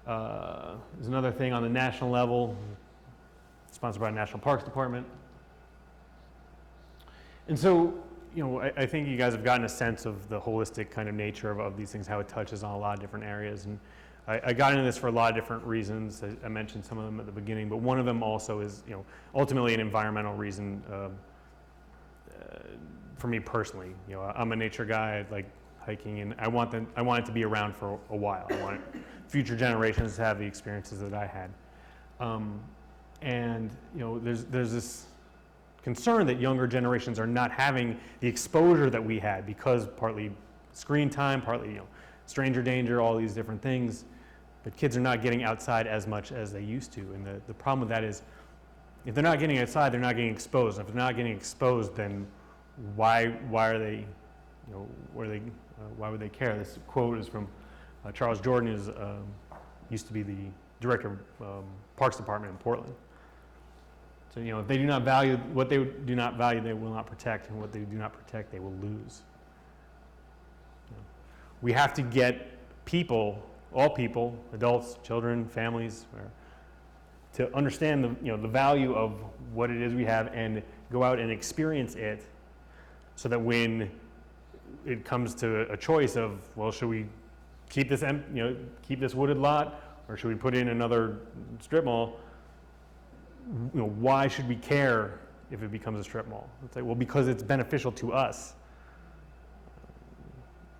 There's another thing on the national level, sponsored by the National Parks Department. And so, I think you guys have gotten a sense of the holistic kind of nature of these things, how it touches on a lot of different areas. And I got into this for a lot of different reasons. I mentioned some of them at the beginning, but one of them also is, ultimately an environmental reason for me personally. I'm a nature guy. I like hiking, and I want it to be around for a while. I want future generations to have the experiences that I had. There's this concern that younger generations are not having the exposure that we had because partly screen time, partly stranger danger, all these different things. But kids are not getting outside as much as they used to. And the problem with that is, if they're not getting outside, they're not getting exposed. If they're not getting exposed, then why are they, why would they care? This quote is from Charles Jordan, who used to be the director of Parks Department in Portland. So, if they do not value what they do not value, they will not protect, and what they do not protect, they will lose. We have to get people, all people, adults, children, families, to understand the value of what it is we have and go out and experience it, so that when it comes to a choice of, well, should we keep this keep this wooded lot, or should we put in another strip mall? Why should we care if it becomes a strip mall? It's like, well, because it's beneficial to us,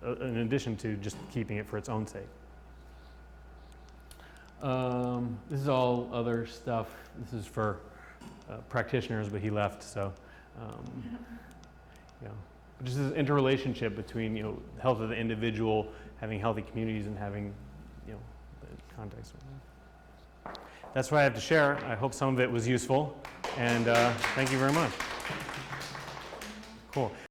in addition to just keeping it for its own sake. This is all other stuff. This is for practitioners, but he left, so just this interrelationship between health of the individual, having healthy communities, and having the context. That's what I have to share. I hope some of it was useful, and thank you very much. Cool.